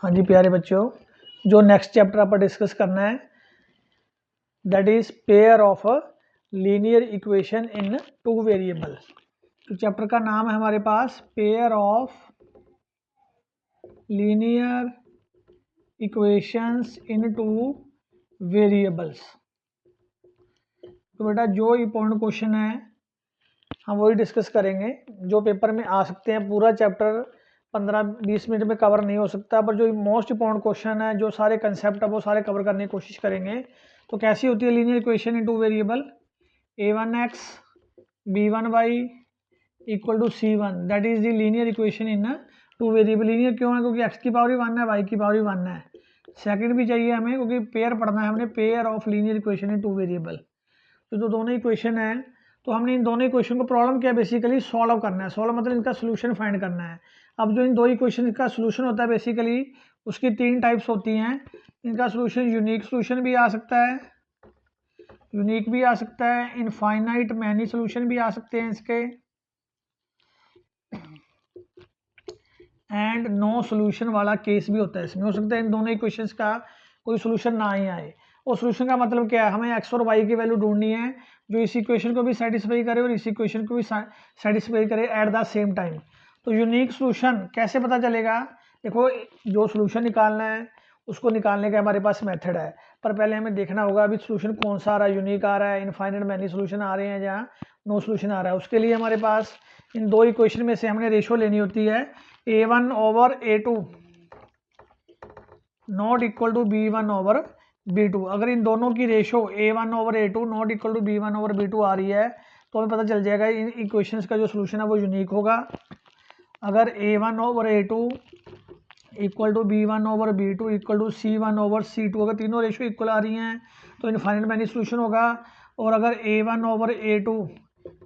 हाँ जी प्यारे बच्चों, जो नेक्स्ट चैप्टर अपन डिस्कस करना है that is pair of linear equation in two variable. तो चैप्टर का नाम है हमारे पास pair of linear equations in two variables. तो बेटा जो इंपॉर्टेंट क्वेश्चन है हम वही डिस्कस करेंगे जो पेपर में आ सकते हैं। पूरा चैप्टर 15-20 मिनट में कवर नहीं हो सकता, पर जो मोस्ट इंपॉर्टेंट क्वेश्चन है, जो सारे कंसेप्ट है वो सारे कवर करने की कोशिश करेंगे। तो कैसी होती है linear equation in two variable? a1x b1y equal to c1, that is the linear equation in two variable. Linear क्यों है? क्योंकि x की पावर 1 है, y की पावर 1 है। सेकंड भी चाहिए हमें क्योंकि पेयर पढ़ना है हमने, pair of linear equation in two variable. तो जो दोनों इक्वेशन है, तो हमने इन दोनों इक्वेशन को प्रॉब्लम क्या बेसिकली सॉल्व करना है। सॉल्व मतलब इनका सोल्यूशन फाइंड करना है। अब जो इन दो इक्वेशन का सोल्यूशन होता है बेसिकली उसकी 3 टाइप्स होती हैं। इनका सोल्यूशन यूनिक सोल्यूशन भी आ सकता है, यूनिक भी आ सकता है, इनफाइनाइट मैनी सोल्यूशन भी आ सकते हैं इसके, एंड नो सोल्यूशन वाला केस भी होता है इसमें। हो सकता है इन दोनों इक्वेशंस का कोई सोल्यूशन ना ही आए। और सोल्यूशन का मतलब क्या है? हमें एक्स और वाई की वैल्यू ढूंढनी है जो इस इक्वेशन को भी सेटिस्फाई करे और इस इक्वेशन को भी सेटिस्फाई करे एट द सेम टाइम। तो यूनिक सोल्यूशन कैसे पता चलेगा? देखो, जो सोल्यूशन निकालना है उसको निकालने का हमारे पास मेथड है, पर पहले हमें देखना होगा अभी सोल्यूशन कौन सा आ रहा है, यूनिक आ रहा है, इनफाइनाइट मैनी सोल्यूशन आ रहे हैं, जहाँ नो सोल्यूशन आ रहा है। उसके लिए हमारे पास इन दो इक्वेशन में से हमने रेशो लेनी होती है a1 over a2 not equal to b1 over b2। अगर इन दोनों की ratio a1 over a2 not equal to b1 over b2 आ रही है तो हमें पता चल जाएगा इन इक्वेशंस का जो सोल्यूशन है वो यूनिक होगा। अगर a1 over a2 equal to b1 over b2 equal to c1 over c2, अगर तीनों रेशो इक्वल आ रही हैं तो इनफाइनाइट मैनी सोल्यूशन होगा। और अगर a1 over a2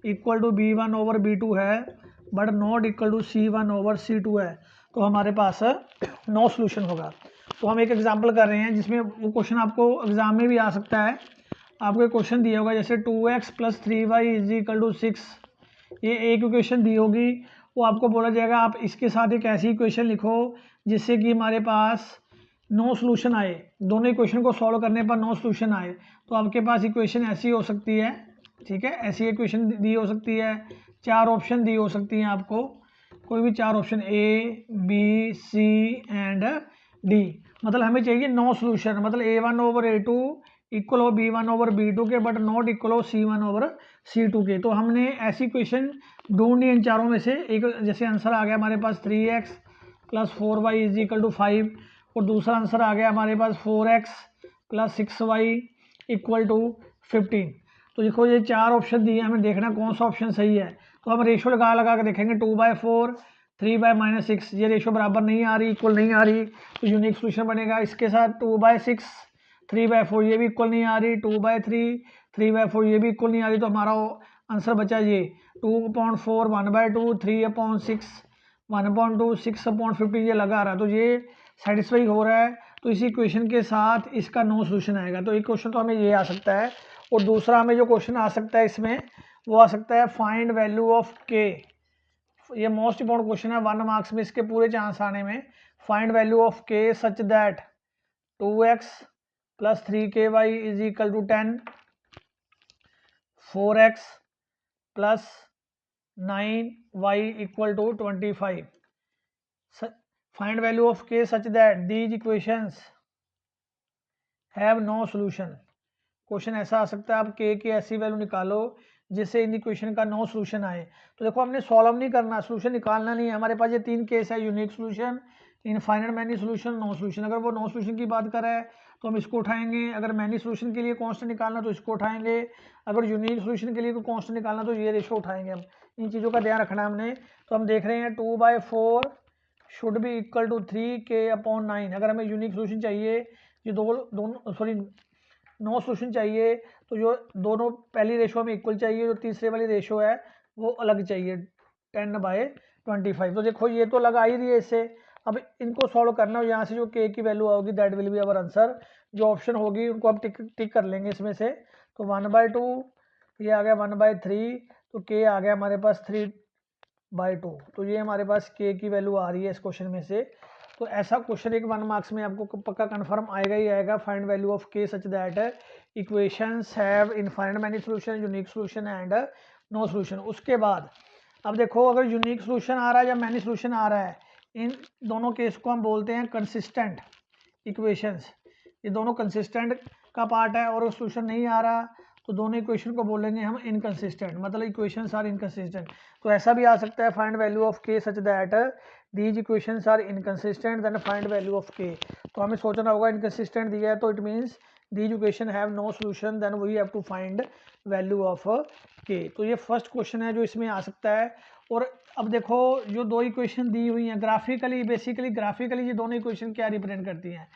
equal to b1 over b2 है but not equal to c1 over c2 है तो हमारे पास नो सोल्यूशन होगा। तो हम एक एग्जांपल कर रहे हैं जिसमें वो क्वेश्चन आपको एग्जाम में भी आ सकता है। आपको एक क्वेश्चन दिया होगा जैसे 2x plus 3y is equal to 6, ये एक इक्वेशन दी होगी। वो आपको बोला जाएगा आप इसके साथ एक ऐसी इक्वेशन लिखो जिससे कि हमारे पास नो सोल्यूशन आए, दोनों इक्वेशन को सॉल्व करने पर नो सोल्यूशन आए। तो आपके पास इक्वेशन ऐसी हो सकती है, ठीक है, ऐसी इक्वेशन दी हो सकती है, 4 ऑप्शन दी हो सकती हैं आपको, कोई भी 4 option A B C and D. मतलब हमें चाहिए नो सोल्यूशन, मतलब a1 ओवर a2 इक्वल हो b1 ओवर b2 के बट नॉट इक्वल हो c1 ओवर c2 के। तो हमने ऐसी क्वेश्चन ढूंढनी इन चारों में से एक। जैसे आंसर आ गया हमारे पास 3x plus 4y is equal to 5, और दूसरा आंसर आ गया हमारे पास 4x plus 6y equal to 15। तो देखो ये 4 ऑप्शन दिए, हमें देखना कौन सा ऑप्शन सही है। तो हम रेशो लगा लगा के देखेंगे 2/4 3/-6, ये रेशो बराबर नहीं आ रही, इक्वल नहीं आ रही, तो यूनिक सोल्यूशन बनेगा। इसके साथ 2/6 3/4 ये भी इक्वल नहीं आ रही, 2/3 3/4 ये भी इक्वल नहीं आ रही, तो हमारा आंसर बचा ये 2/4 1/2 3/6 1/2 6/15 ये लगा रहा है, तो ये सेटिस्फाई हो रहा है। तो इसी क्वेश्चन के साथ इसका नो सोल्यूशन आएगा। तो एक क्वेश्चन तो हमें ये आ सकता है, और दूसरा हमें जो क्वेश्चन आ सकता है इसमें वो आ सकता है फाइंड वैल्यू ऑफ के। ये मोस्ट इंपॉर्टेंट क्वेश्चन है, 1 मार्क्स में इसके पूरे चांस आने में। फाइंड वैल्यू ऑफ के such that 2x plus 3ky is equal to 10, 4x plus 9y equal to 25। Find value of के such that these equations have no solution. Question ऐसा आ सकता है आप के की ऐसी वैल्यू निकालो जिससे इन इक्वेशन का नो सोल्यूशन आए। तो देखो हमने सॉल्व नहीं करना, सोल्यूशन निकालना नहीं है। हमारे पास ये 3 केस है, unique solution, infinite many solution, no solution. अगर वो नो सोल्यूशन की बात कर रहा है तो हम इसको उठाएंगे, अगर मैनी सोल्यूशन के लिए कांस्टेंट निकालना तो इसको उठाएंगे, अगर यूनिक सोल्यूशन के लिए कोई कांस्टेंट निकालना तो ये रेशो उठाएंगे हम। इन चीज़ों का ध्यान रखना हमने। तो हम देख रहे हैं 2/4 should be equal to 3k/9। अगर हमें यूनिक सोल्यूशन चाहिए, ये दोनों सॉरी नो सोल्यूशन चाहिए, तो जो दोनों पहली रेशो हमें इक्वल चाहिए, जो तीसरे वाली रेशो है वो अलग चाहिए 10/25। तो देखो ये तो अलग आ ही रही है इससे। अब इनको सॉल्व करना है, यहाँ से जो के की वैल्यू आओगी that will be our answer. जो ऑप्शन होगी उनको आप टिक कर लेंगे इसमें से। तो 1/2 ये आ गया 1/3, तो के आ गया हमारे पास 3/2। तो ये हमारे पास के की वैल्यू आ रही है इस क्वेश्चन में से। तो ऐसा क्वेश्चन एक 1 मार्क्स में आपको पक्का कन्फर्म आएगा ही आएगा। फाइंड वैल्यू ऑफ के such that equations have infinite many solution, unique solution and no solution. उसके बाद अब देखो, अगर यूनिक सॉल्यूशन आ रहा है या मैनी सॉल्यूशन आ रहा है, इन दोनों केस को हम बोलते हैं कंसिस्टेंट इक्वेशंस। ये दोनों कंसिस्टेंट का पार्ट है, और सॉल्यूशन नहीं आ रहा तो दोनों इक्वेशन को बोलेंगे हम इनकंसिस्टेंट, मतलब इक्वेशंस आर इनकंसिस्टेंट। तो ऐसा भी आ सकता है, फाइंड वैल्यू ऑफ के such that these equations are inconsistent then find value of K. तो हमें सोचना होगा इनकंसिस्टेंट दिया है तो it means these equation have no solution, then we have to find value of K. तो ये फर्स्ट क्वेश्चन है जो इसमें आ सकता है। और अब देखो, जो दो इक्वेशन दी हुई हैं ग्राफिकली, बेसिकली ग्राफिकली ये दोनों इक्वेशन क्या रिप्रेजेंट करती हैं।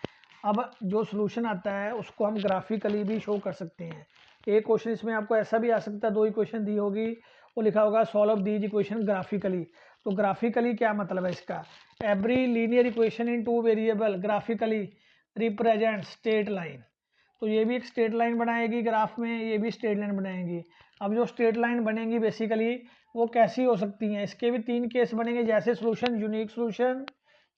अब जो सॉल्यूशन आता है उसको हम ग्राफिकली भी शो कर सकते हैं। एक क्वेश्चन इसमें आपको ऐसा भी आ सकता है, दो इक्वेशन दी होगी, वो लिखा होगा सॉल्व दीज इक्वेशन ग्राफिकली। तो ग्राफिकली क्या मतलब है इसका, एवरी लीनियर इक्वेशन इन 2 variable graphically represent straight line. तो ये भी एक स्ट्रेट लाइन बनाएगी ग्राफ में, ये भी स्ट्रेट लाइन बनाएंगी। अब जो स्ट्रेट लाइन बनेंगी बेसिकली वो कैसी हो सकती हैं, इसके भी 3 केस बनेंगे, जैसे solution, unique solution,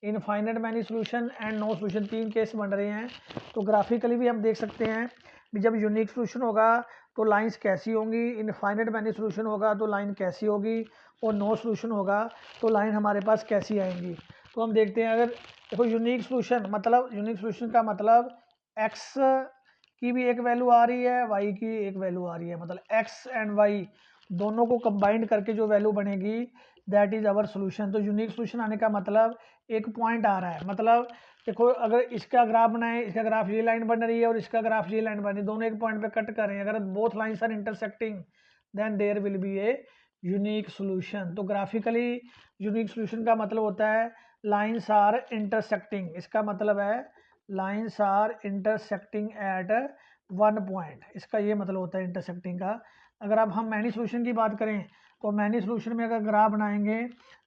infinite many solution and no solution, 3 case बन रहे हैं। तो ग्राफिकली भी हम देख सकते हैं कि जब यूनिक सॉल्यूशन होगा तो लाइंस कैसी होंगी, इनफाइनाइट मैनी सॉल्यूशन होगा तो लाइन कैसी होगी, और नो सॉल्यूशन होगा तो लाइन हमारे पास कैसी आएंगी। तो हम देखते हैं, अगर देखो यूनिक सॉल्यूशन मतलब, यूनिक सॉल्यूशन का मतलब एक्स की भी एक वैल्यू आ रही है, वाई की एक वैल्यू आ रही है, मतलब एक्स एंड वाई दोनों को कंबाइंड करके जो वैल्यू बनेगी दैट इज आवर सॉल्यूशन। तो यूनिक सॉल्यूशन आने का मतलब एक पॉइंट आ रहा है, मतलब देखो अगर इसका ग्राफ बनाए, इसका ग्राफ ये लाइन बन रही है और इसका ग्राफ ये लाइन बन रही है, दोनों एक पॉइंट पे कट कर रहे हैं, अगर both lines are intersecting then there will be a unique solution. तो ग्राफिकली यूनिक सॉल्यूशन का मतलब होता है लाइंस आर इंटरसेक्टिंग, इसका मतलब है lines are intersecting at 1 point, इसका ये मतलब होता है इंटरसेक्टिंग का। अगर अब हम मैनी सॉल्यूशन की बात करें तो मैनी सॉल्यूशन में अगर ग्राफ बनाएंगे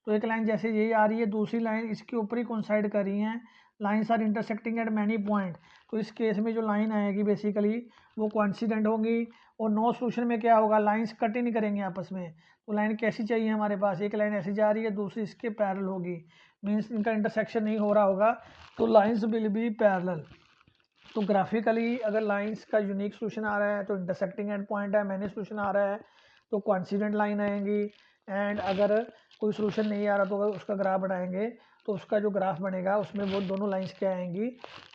तो एक लाइन जैसे यही आ रही है, दूसरी लाइन इसके ऊपर ही कोइंसाइड कर रही हैं, lines are intersecting at many point. तो इस केस में जो लाइन आएगी बेसिकली वो कोइंसिडेंट होंगी। और नो सॉल्यूशन में क्या होगा, लाइंस कट ही नहीं करेंगे आपस में। तो लाइन कैसी चाहिए हमारे पास, एक लाइन ऐसी जा रही है, दूसरी इसके पैरेलल होगी, मीन्स इनका इंटरसेक्शन नहीं हो रहा होगा, तो लाइंस विल बी पैरेलल। तो ग्राफिकली अगर लाइंस का यूनिक सॉल्यूशन आ रहा है तो इंटरसेक्टिंग एंड पॉइंट है, मैनी सॉल्यूशन आ रहा है तो कोइंसिडेंट लाइन आएंगी, एंड अगर कोई सॉल्यूशन नहीं आ रहा तो अगर उसका ग्राफ बनाएंगे तो उसका जो ग्राफ बनेगा उसमें वो दोनों लाइंस क्या आएंगी,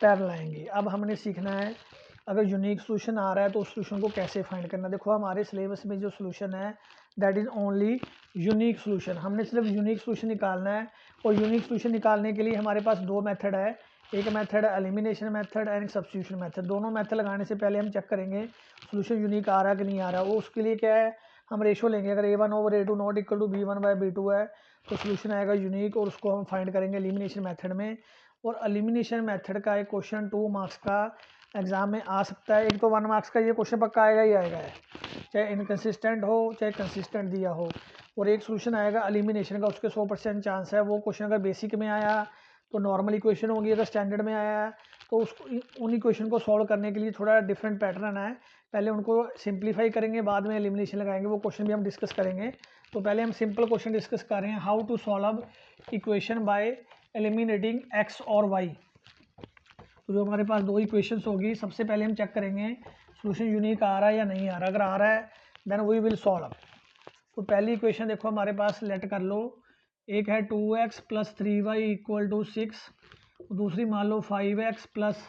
पैरेलल आएंगी। अब हमने सीखना है अगर यूनिक सॉल्यूशन आ रहा है तो उस सॉल्यूशन को कैसे फाइंड करना। देखो हमारे सिलेबस में जो सॉल्यूशन है that is only unique solution, हमने सिर्फ यूनिक सॉल्यूशन निकालना है। और यूनिक सॉल्यूशन निकालने के लिए हमारे पास 2 मेथड है, एक मेथड है elimination method and substitution method. दोनों मेथड लगाने से पहले हम चेक करेंगे सॉल्यूशन यूनिक आ रहा है कि नहीं आ रहा। वो उसके लिए क्या है, हम रेशो लेंगे, अगर a1/a2 not equal to b1/b2 है तो सॉल्यूशन आएगा यूनिक, और उसको हम फाइंड करेंगे एलिमिनेशन मेथड में। और एलिमिनेशन मेथड का एक क्वेश्चन 2 मार्क्स का एग्जाम में आ सकता है, एक तो 1 मार्क्स का ये क्वेश्चन पक्का आएगा ही आएगा है, चाहे इनकन्सिस्टेंट हो चाहे कंसिस्टेंट दिया हो। और एक सॉल्यूशन आएगा एलिमिनेशन का, उसके 100% चांस है। वो क्वेश्चन अगर बेसिक में आया तो नॉर्मल इक्वेशन होगी, अगर स्टैंडर्ड में आया है तो उसको उन इक्वेशन को सॉल्व करने के लिए थोड़ा डिफरेंट पैटर्न है, पहले उनको सिंप्लीफाई करेंगे बाद में एलिमिनेशन लगाएंगे, वो क्वेश्चन भी हम डिस्कस करेंगे। तो पहले हम सिंपल क्वेश्चन डिस्कस कर रहे हैं, how to solve equation by eliminating X और वाई। तो जो हमारे पास 2 इक्वेशंस होगी, सबसे पहले हम चेक करेंगे सॉल्यूशन यूनिक आ रहा है या नहीं आ रहा, अगर आ रहा है देन वी विल सॉल्व। तो पहली इक्वेशन देखो हमारे पास लेट कर लो, एक है 2x + 3y = 6, दूसरी मान लो 5x +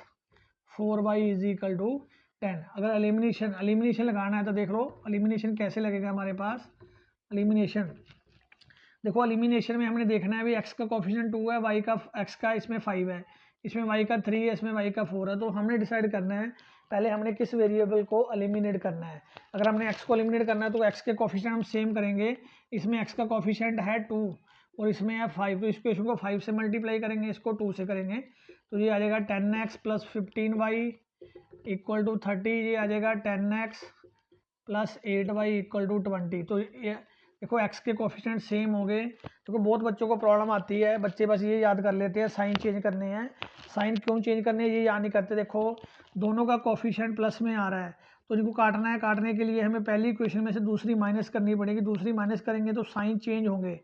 4y = 10। अगर एलिमिनेशन लगाना है तो देख लो एलिमिनेशन कैसे लगेगा हमारे पास। एलिमिनेशन देखो, एलिमिनेशन में हमने देखना है भी x का कोफिशिएंट 2 है, y का x का इसमें 5 है, इसमें y का 3 है, इसमें y का 4 है। तो हमने डिसाइड करना है पहले हमने किस वेरिएबल को एलिमिनेट करना है। अगर हमने x को एलिमिनेट करना है तो x के कोफिशिएंट हम सेम करेंगे, इसमें x का कोफिशिएंट है 2 और इसमें है 5, तो इस क्वेश्चन को 5 से मल्टीप्लाई करेंगे, इसको 2 से करेंगे, तो ये आ जाएगा 10x + 15y = 30, ये आ जाएगा 10x + 8y = 20। तो ये देखो x के कोफिशिएंट सेम हो गए। देखो बहुत बच्चों को प्रॉब्लम आती है, बच्चे बस ये याद कर लेते हैं साइन चेंज करने हैं, साइन क्यों चेंज करने हैं ये याद नहीं करते। देखो दोनों का कोफिशिएंट प्लस में आ रहा है तो इनको काटना है, काटने के लिए हमें पहली इक्वेशन में से दूसरी माइनस करनी पड़ेगी, दूसरी माइनस करेंगे तो साइन चेंज होंगे,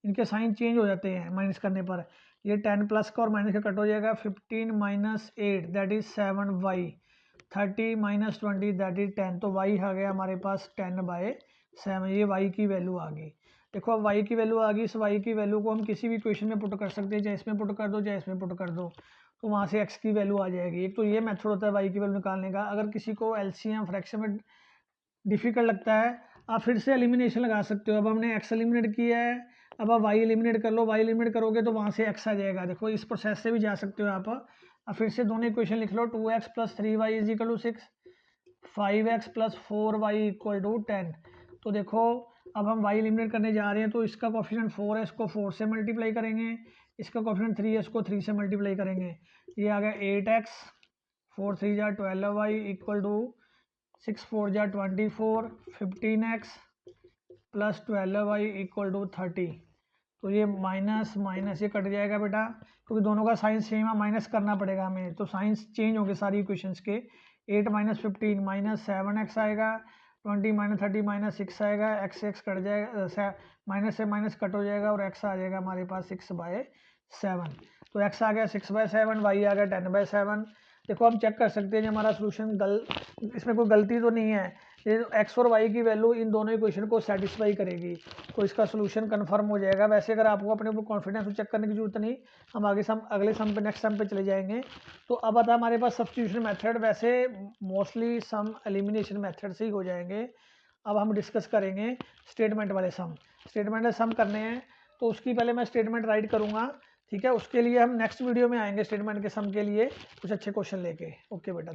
इनके साइन चेंज हो जाते हैं माइनस करने पर। ये 10 प्लस का और माइनस का कट हो जाएगा। 15 minus 8 that is 7y, 30 minus 20 that is 10। तो y आ गया हमारे पास 10/7। ये y की वैल्यू आ गई। देखो अब y की वैल्यू आ गई। इस y की वैल्यू को हम किसी भी क्वेश्चन में पुट कर सकते हैं, चाहे इसमें पुट कर दो चाहे इसमें पुट कर दो, तो वहाँ से x की वैल्यू आ जाएगी। एक तो ये मेथड होता है y की वैल्यू निकालने का। अगर किसी को एलसीएम फ्रैक्शन में डिफ़िकल्ट लगता है, आप फिर से एलिमिनेशन लगा सकते हो। अब हमने x एलिमिनेट किया है, अब आप y एलिमिनेट कर लो। y एलिमिनेट करोगे तो वहाँ से x आ जाएगा। देखो इस प्रोसेस से भी जा सकते हो आप। अब फिर से दोनों इक्वेशन लिख लो। 2x plus 3y is equal to 6, 5x plus 4y equal to 10। तो देखो अब हम y एलिमिनेट करने जा रहे हैं, तो इसका कोफिशिएंट 4 है, इसको 4 से मल्टीप्लाई करेंगे। इसका कोफिशिएंट 3 है, इसको 3 से मल्टीप्लाई करेंगे। ये आ गया 8x, 4 3 जा 12y इक्वल टू 6 4 जा 24, 15x plus 12y equal to 30। तो ये माइनस माइनस ये कट जाएगा बेटा, क्योंकि दोनों का साइन सेम है, माइनस करना पड़ेगा हमें, तो साइंस चेंज हो गए सारी इक्वेशंस के। 8 माइनस 15 माइनस 7x आएगा, 20 माइनस 30 माइनस 6 आएगा, x कट जाएगा, माइनस से माइनस कट हो जाएगा और x आ जाएगा हमारे पास 6/7। तो x आ गया 6/7, y आ गया 10/7। देखो हम चेक कर सकते हैं कि हमारा सोल्यूशन इसमें कोई गलती तो नहीं है। ये x और y की वैल्यू इन दोनों इक्वेशन को सेटिस्फाई करेगी, तो इसका सोल्यूशन कंफर्म हो जाएगा। वैसे अगर आपको अपने ऊपर कॉन्फिडेंस हो, चेक करने की जरूरत नहीं, हम आगे अगले सम पे नेक्स्ट सम पे चले जाएंगे। तो अब आता है हमारे पास सब्स्टिट्यूशन मेथड। वैसे मोस्टली सम एलिमिनेशन मेथड से ही हो जाएंगे। अब हम डिस्कस करेंगे स्टेटमेंट वाले सम। स्टेटमेंट वाले सम करने हैं, तो उसकी पहले मैं स्टेटमेंट राइट करूँगा, ठीक है। उसके लिए हम नेक्स्ट वीडियो में आएंगे स्टेटमेंट के सम के लिए कुछ अच्छे क्वेश्चन लेके। ओके बेटा।